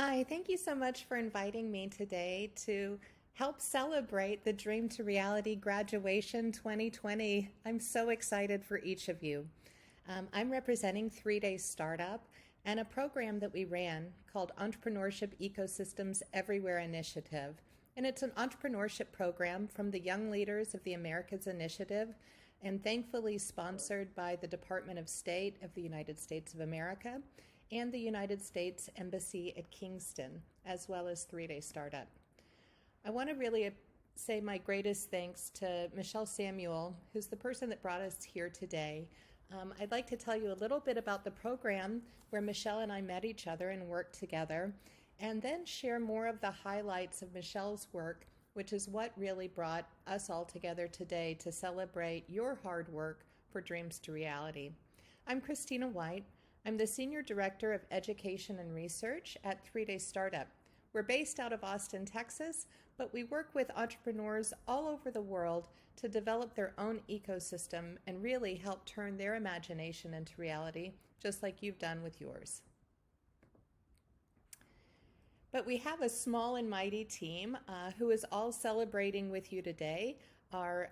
Hi, thank you so much for inviting me today to help celebrate the Dream to Reality Graduation 2020. I'm so excited for each of you. I'm representing 3 Day Startup and a program that we ran called Entrepreneurship Ecosystems Everywhere Initiative. And it's an entrepreneurship program from the Young Leaders of the Americas Initiative and thankfully sponsored by the Department of State of the United States of America and the United States Embassy at Kingston, as well as 3 Day Startup. I want to really say my greatest thanks to Michelle Samuel, who's the person that brought us here today. I'd like to tell you a little bit about the program where Michelle and I met each other and worked together, and then share more of the highlights of Michelle's work, which is what really brought us all together today to celebrate your hard work for Dreams to Reality. I'm Christina White. I'm the Senior Director of Education and Research at 3 Day Startup. We're based out of Austin, Texas, but we work with entrepreneurs all over the world to develop their own ecosystem and really help turn their imagination into reality, just like you've done with yours. But we have a small and mighty team who is all celebrating with you today. Our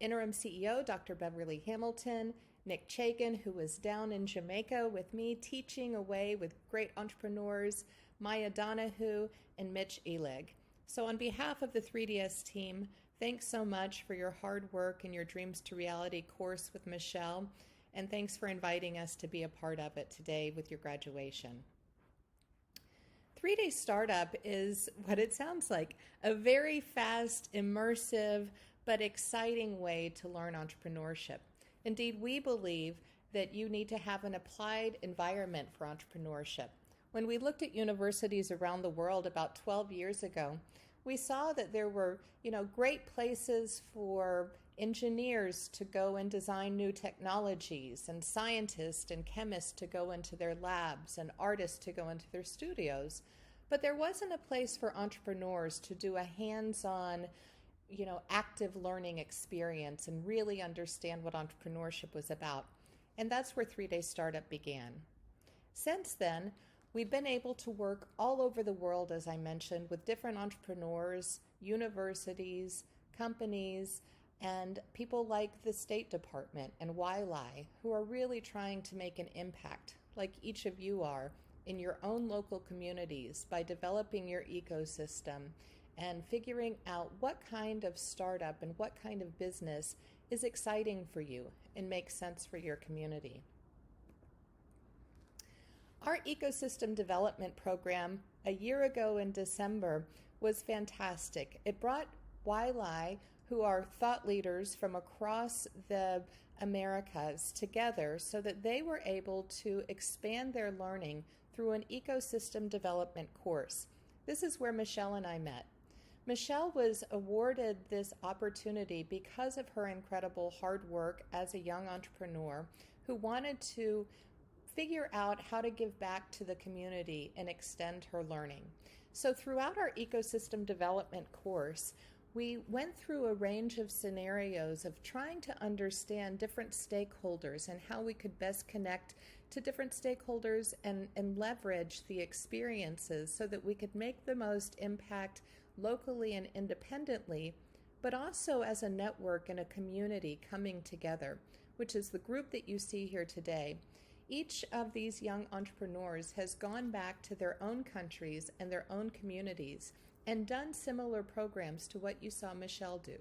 interim CEO, Dr. Beverly Hamilton, Nick Chagan, who was down in Jamaica with me teaching away with great entrepreneurs, Maya Donahue, and Mitch Elig. So on behalf of the 3DS team, thanks so much for your hard work and your Dreams to Reality course with Michelle, and thanks for inviting us to be a part of it today with your graduation. 3 Day Startup is what it sounds like, a very fast, immersive, but exciting way to learn entrepreneurship. Indeed, we believe that you need to have an applied environment for entrepreneurship. When we looked at universities around the world about 12 years ago, we saw that there were, great places for engineers to go and design new technologies, and scientists and chemists to go into their labs, and artists to go into their studios. But there wasn't a place for entrepreneurs to do a hands-on, active learning experience and really understand what entrepreneurship was about. And that's where 3 Day Startup began. Since then, we've been able to work all over the world, as I mentioned, with different entrepreneurs, universities, companies, and people like the State Department and YLI, who are really trying to make an impact, like each of you are, in your own local communities by developing your ecosystem and figuring out what kind of startup and what kind of business is exciting for you and makes sense for your community. Our ecosystem development program a year ago in December was fantastic. It brought YLI, who are thought leaders from across the Americas, together so that they were able to expand their learning through an ecosystem development course. This is where Michelle and I met. Michelle was awarded this opportunity because of her incredible hard work as a young entrepreneur who wanted to figure out how to give back to the community and extend her learning. So throughout our ecosystem development course, we went through a range of scenarios of trying to understand different stakeholders and how we could best connect to different stakeholders and leverage the experiences so that we could make the most impact locally and independently, but also as a network and a community coming together, which is the group that you see here today. Each of these young entrepreneurs has gone back to their own countries and their own communities and done similar programs to what you saw Michelle do.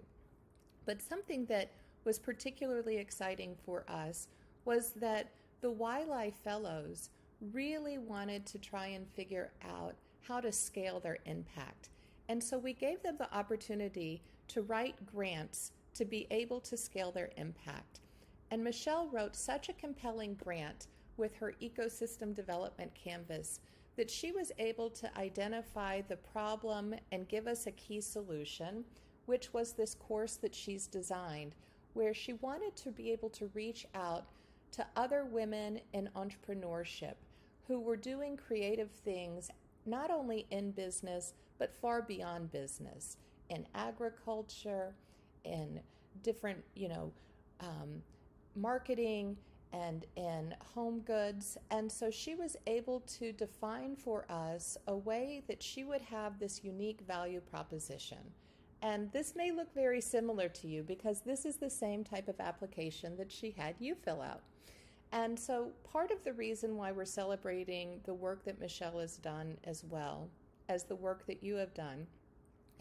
But something that was particularly exciting for us was that the YLI Fellows really wanted to try and figure out how to scale their impact. And so we gave them the opportunity to write grants to be able to scale their impact. And Michelle wrote such a compelling grant with her ecosystem development canvas that she was able to identify the problem and give us a key solution, which was this course that she's designed, where she wanted to be able to reach out to other women in entrepreneurship who were doing creative things, not only in business, but far beyond business, in agriculture, in different, marketing, and in home goods. And so she was able to define for us a way that she would have this unique value proposition. And this may look very similar to you because this is the same type of application that she had you fill out. And so part of the reason why we're celebrating the work that Michelle has done as well as the work that you have done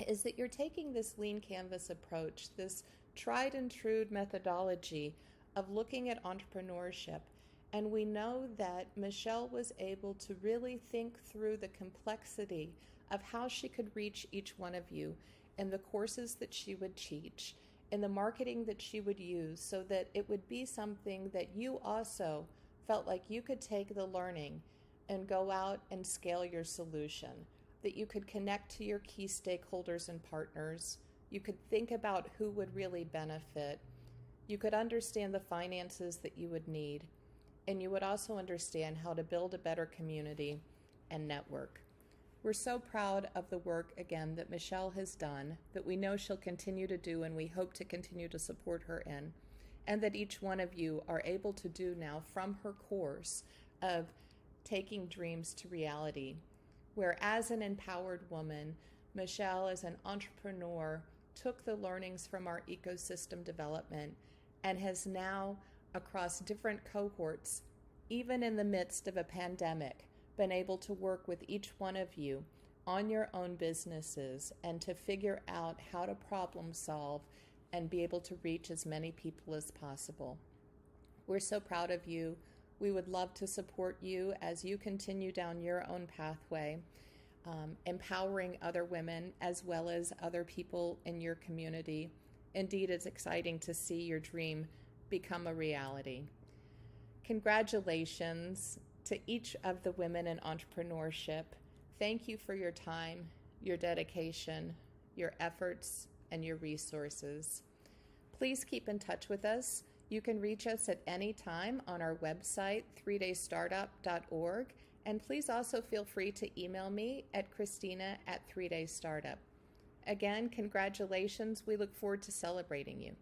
is that you're taking this lean canvas approach, this tried and true methodology of looking at entrepreneurship. And we know that Michelle was able to really think through the complexity of how she could reach each one of you in the courses that she would teach, in the marketing that she would use, so that it would be something that you also felt like you could take the learning and go out and scale your solution, that you could connect to your key stakeholders and partners, you could think about who would really benefit, you could understand the finances that you would need, and you would also understand how to build a better community and network. We're so proud of the work, again, that Michelle has done, that we know she'll continue to do, and we hope to continue to support her in, and that each one of you are able to do now from her course of taking dreams to reality, where as an empowered woman, Michelle, as an entrepreneur, took the learnings from our ecosystem development and has now, across different cohorts, even in the midst of a pandemic, been able to work with each one of you on your own businesses and to figure out how to problem solve and be able to reach as many people as possible. We're so proud of you. We would love to support you as you continue down your own pathway, empowering other women as well as other people in your community. Indeed, it's exciting to see your dream become a reality. Congratulations to each of the women in entrepreneurship. Thank you for your time, your dedication, your efforts, and your resources. Please keep in touch with us. You can reach us at any time on our website, 3daystartup.org, and please also feel free to email me at Christina at 3daystartup. Again, congratulations. We look forward to celebrating you.